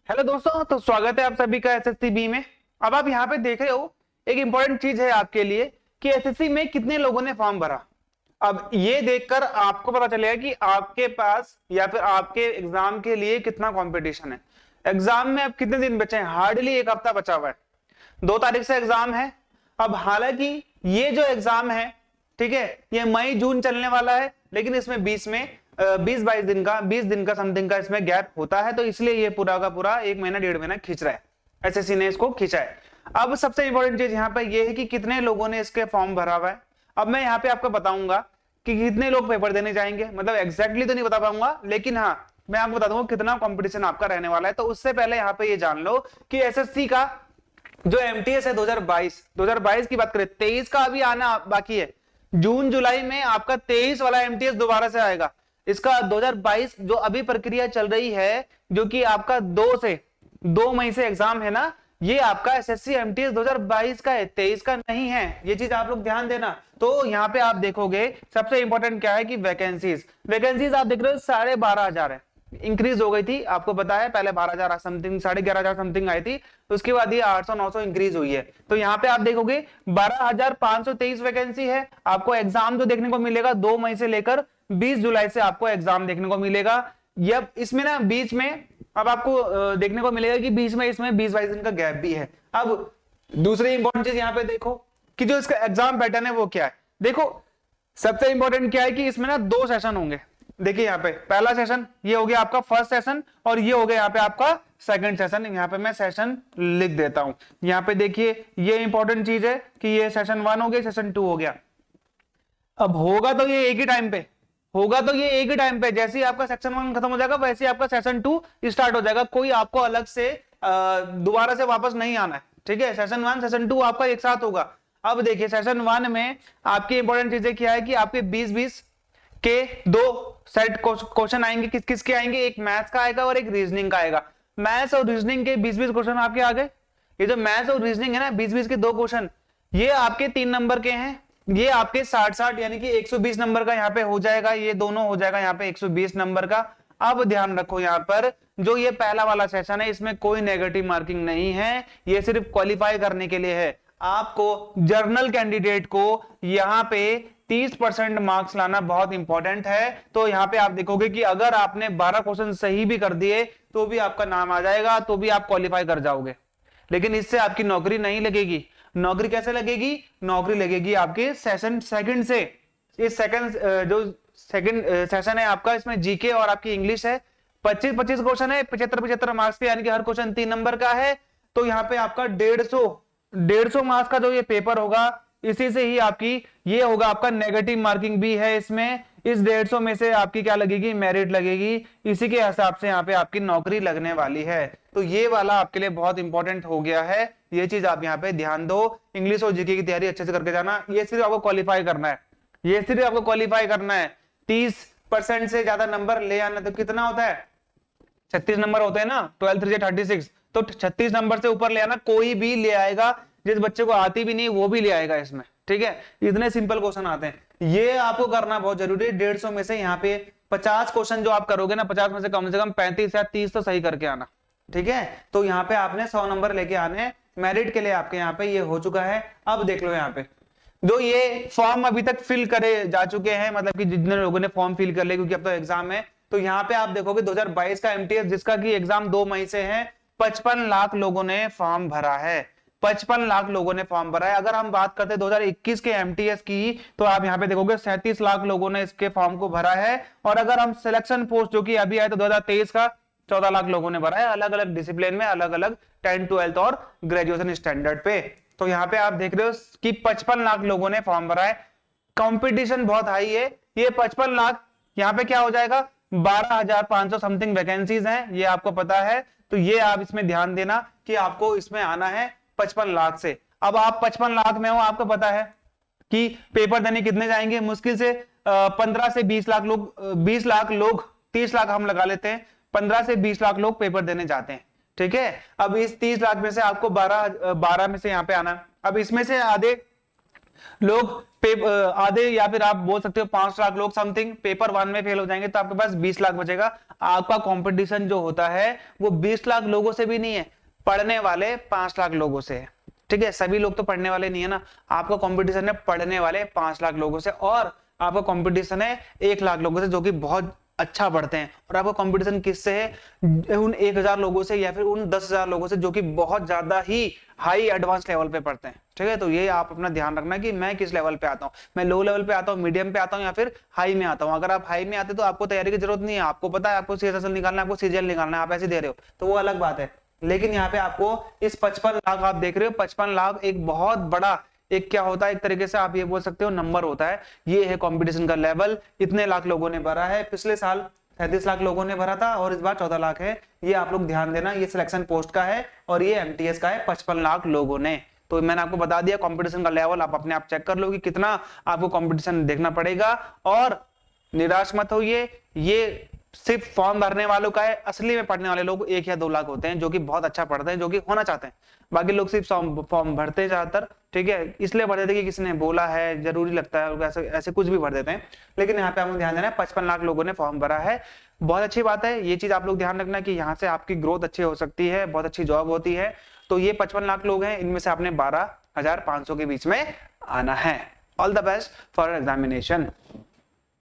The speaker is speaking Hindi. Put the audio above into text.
हेलो दोस्तों, तो स्वागत है आप सभी का एसएससी बी में। अब आप यहाँ पे देख रहे हो, एक इंपॉर्टेंट चीज है आपके लिए कि एसएससी में कितने लोगों ने फॉर्म भरा। अब ये देखकर आपको पता चलेगा कि आपके पास या फिर आपके एग्जाम के लिए कितना कंपटीशन है। एग्जाम में अब कितने दिन बचे हैं? हार्डली एक हफ्ता बचा हुआ है। 2 तारीख से एग्जाम है। अब हालांकि ये जो एग्जाम है, ठीक है, ये मई जून चलने वाला है, लेकिन इसमें 20 दिन का समथिंग का इसमें गैप होता है, तो इसलिए ये पूरा का पूरा 1 महीना 1.5 महीना खींच रहा है। एसएससी ने इसको खींचा है। अब सबसे इंपॉर्टेंट चीज यहाँ पे ये है कि कितने लोगों ने इसके फॉर्म भरा हुआ है। अब मैं यहाँ पे आपको बताऊंगा कि कितने लोग पेपर देने जाएंगे, मतलब एग्जैक्टली तो नहीं बता पाऊंगा, लेकिन हाँ मैं आपको बता दूंगा कितना कंपटीशन आपका रहने वाला है। तो उससे पहले यहाँ पे ये जान लो कि एसएससी का जो एमटीएस है 2022 की बात करें, 23 का अभी आना बाकी है। जून जुलाई में आपका 23 वाला एमटीएस दोबारा से आएगा। इसका 2022 जो अभी प्रक्रिया चल रही है, जो कि आपका 2 मई से एग्जाम है ना, ये आपका एसएससी एमटीएस 2022 का है, 23 का नहीं है। ये चीज आप लोग ध्यान देना। तो यहाँ पे आप देखोगे सबसे इंपॉर्टेंट क्या है कि वैकेंसीज आप देख रहे हो 12,500 है, इंक्रीज हो गई थी। आपको पता है पहले 12,000 समथिंग 11,500 समथिंग आई थी, तो उसके बाद ये 800-900 इंक्रीज हुई है। तो यहाँ पे आप देखोगे 12,523 वैकेंसी है। आपको एग्जाम जो देखने को मिलेगा 2 मई से लेकर 20 जुलाई से आपको एग्जाम देखने को मिलेगा। यह इसमें ना बीच में अब आपको देखने को मिलेगा कि बीच में इसमें 20-22 दिन का गैप भी है। अब दूसरी इंपॉर्टेंट चीज यहाँ पे देखो कि जो इसका एग्जाम पैटर्न है वो क्या है। देखो सबसे इंपॉर्टेंट क्या है कि इसमें ना 2 सेशन होंगे। देखिए यहाँ पे पहला सेशन ये हो गया आपका फर्स्ट सेशन, और ये हो गया यहाँ पे आपका सेकंड सेशन। यहाँ पे मैं सेशन लिख देता हूं। यहाँ पे देखिए ये इंपॉर्टेंट चीज है कि ये सेशन 1 हो गया, सेशन 2 हो गया। अब होगा तो ये एक ही टाइम पे, जैसे ही आपका सेक्शन 1 खत्म हो जाएगा वैसे ही आपका सेशन 2 स्टार्ट हो जाएगा। कोई आपको अलग से दोबारा से वापस नहीं आना है, ठीक है। सेशन 1 सेशन 2 आपका एक साथ होगा। अब देखिए सेशन 1 में आपकी इंपॉर्टेंट चीजें क्या है कि आपके 20-20 के 2 सेट क्वेश्चन आएंगे। किस किस के आएंगे? एक मैथ्स का आएगा और एक रीजनिंग का आएगा। मैथ्स और रीजनिंग के 20-20 क्वेश्चन आपके आ गए। ये जो मैथ्स और रीजनिंग है ना, 20-20 के 2 क्वेश्चन, ये आपके 3 नंबर के हैं। ये आपके 60-60 यानी कि 120 नंबर का यहाँ पे हो जाएगा। ये दोनों हो जाएगा यहाँ पे 120 नंबर का। अब ध्यान रखो यहाँ पर जो ये पहला वाला सेशन है, इसमें कोई नेगेटिव मार्किंग नहीं है। ये सिर्फ क्वालिफाई करने के लिए है। आपको जर्नल कैंडिडेट को यहाँ पे 30% मार्क्स लाना बहुत इंपॉर्टेंट है। तो यहाँ पे आप देखोगे कि अगर आपने 12 क्वेश्चन सही भी कर दिए तो भी आपका नाम आ जाएगा, तो भी आप क्वालिफाई कर जाओगे। लेकिन इससे आपकी नौकरी नहीं लगेगी। नौकरी कैसे लगेगी? नौकरी लगेगी आपके सेशन सेकंड से। इस सेकंड जो सेकंड सेशन है आपका, इसमें जीके और आपकी इंग्लिश है। 25-25 क्वेश्चन है, 75-75 मार्क्स के, यानी कि हर क्वेश्चन 3 नंबर का है। तो यहाँ पे आपका 150 मार्क्स का जो ये पेपर होगा, इसी से ही आपकी ये होगा। आपका नेगेटिव मार्किंग भी है इसमें। इस 150 में से आपकी क्या लगेगी? मेरिट लगेगी। इसी के हिसाब से यहाँ पे आपकी नौकरी लगने वाली है। तो ये वाला आपके लिए बहुत इंपॉर्टेंट हो गया है। ये चीज आप यहाँ पे ध्यान दो। इंग्लिश और जीके की तैयारी अच्छे से करके जाना। ये सिर्फ आपको क्वालिफाई करना है। 30% से ज्यादा नंबर ले आना। तो कितना होता है? 36 नंबर होते हैं ना, 12 3 36। तो 36 नंबर से ऊपर ले आना। कोई भी ले आएगा, जिस बच्चे को आती भी नहीं वो भी ले आएगा इसमें, ठीक है। इतने सिंपल क्वेश्चन आते हैं, ये आपको करना बहुत जरूरी है। 150 में से यहाँ पे 50 क्वेश्चन जो आप करोगे ना, 50 में से कम 35 या 30 तो सही करके आना, ठीक है। तो यहाँ पे आपने 100 नंबर लेके आने। मेरिट के लिए आपके यहाँ पे ये हो चुका है। अब देख लो यहाँ पे जो ये फॉर्म अभी तक फिल करे जा चुके हैं, मतलब कि जितने लोगों ने फॉर्म फिल कर लिया, क्योंकि अब तो एग्जाम है। तो यहाँ पे आप देखोगे 2022 का एमटीएस, जिसका कि एग्जाम 2 मई से है, 55 लाख लोगों ने फॉर्म भरा है। 55 लाख लोगों ने फॉर्म भरा है। अगर हम बात करते हैं 2021 के एमटीएस की, तो आप यहाँ पे देखोगे 37 लाख लोगों ने इसके फॉर्म को भरा है। और अगर हम सिलेक्शन पोस्ट जो कि अभी आया तो 2023 का 14 लाख लोगों ने भरा है, अलग अलग डिसिप्लिन में, अलग अलग 10th 12th और ग्रेजुएशन स्टैंडर्ड पे। तो यहाँ पे आप देख रहे हो कि 55 लाख लोगों ने फॉर्म भरा है। कंपटीशन बहुत हाई है। ये 55 लाख यहाँ पे क्या हो जाएगा? 12,500 समथिंग वैकेंसीज हैं, ये आपको पता है। तो ये आप इसमें ध्यान देना कि आपको इसमें आना है 55 लाख से। अब आप 55 लाख में हो, आपको पता है कि पेपर देने कितने जाएंगे? मुश्किल से 15 से 20 लाख लोग, 20 लाख लोग, 30 लाख हम लगा लेते हैं, 15 से 20 लाख लोग पेपर देने जाते हैं, ठीक है। अब इस 30 लाख में से आपको 12 में से यहाँ पे आना। अब इसमें से आधे लोग आधे या फिर आप बोल सकते हो 5 लाख लोग समथिंग पेपर 1 में फेल हो जाएंगे, तो आपके पास 20 लाख बचेगा। आपका कंपटीशन जो होता है वो 20 लाख लोगों से भी नहीं है, पढ़ने वाले 5 लाख लोगों से है। ठीक है, सभी लोग तो पढ़ने वाले नहीं है ना, आपका कंपटीशन है पढ़ने वाले 5 लाख लोगों से, और आपका कंपटीशन है 1 लाख लोगों से जो कि बहुत अच्छा पढ़ते हैं। और आपका कंपटीशन किससे है? उन 1000 लोगों से या फिर उन 10,000 लोगों से जो कि बहुत ज्यादा ही हाई एडवांस लेवल पे पढ़ते हैं। ठीक है, तो ये आप अपना ध्यान रखना कि मैं किस लेवल पे आता हूँ, मैं लो लेवल पे आता हूँ, मीडियम पे आता हूँ या फिर हाई में आता हूँ। अगर आप हाई में आते तो आपको तैयारी की जरूरत नहीं है, आपको पता है आपको सीएसएसएल निकालना है, आपको सीजीएल निकालना है, आप ऐसे दे रहे हो तो वो अलग बात है। लेकिन यहाँ पे आपको इस 55 लाख आप देख रहे हो, 55 लाख एक बहुत बड़ा एक क्या होता है, एक तरीके से आप ये बोल सकते हो नंबर होता है। ये है कंपटीशन का लेवल, इतने लाख लोगों ने भरा है, पिछले साल 37 लाख लोगों ने भरा था और इस बार 14 लाख है। ये आप लोग ध्यान देना, ये सिलेक्शन पोस्ट का है और ये एमटीएस का है 55 लाख लोगों ने। तो मैंने आपको बता दिया कंपटीशन का लेवल, आप अपने आप चेक कर लो कि कितना आपको कंपटीशन देखना पड़ेगा। और निराश मत होइए, ये सिर्फ फॉर्म भरने वालों का है, असली में पढ़ने वाले लोग 1 या 2 लाख होते हैं जो कि बहुत अच्छा पढ़ते हैं, जो कि होना चाहते हैं। बाकी लोग सिर्फ फॉर्म भरते हैं ज्यादातर, ठीक है, इसलिए भर देते कि किसी ने बोला है, जरूरी लगता है, ऐसे ऐसे कुछ भी भर देते हैं। लेकिन यहाँ पे आपको ध्यान देना है 55 लाख लोगों ने फॉर्म भरा है, बहुत अच्छी बात है। ये चीज आप लोग ध्यान रखना कि यहाँ से आपकी ग्रोथ अच्छी हो सकती है, बहुत अच्छी जॉब होती है। तो ये 55 लाख लोग हैं, इनमें से आपने 12,500 के बीच में आना है। All the best for examination.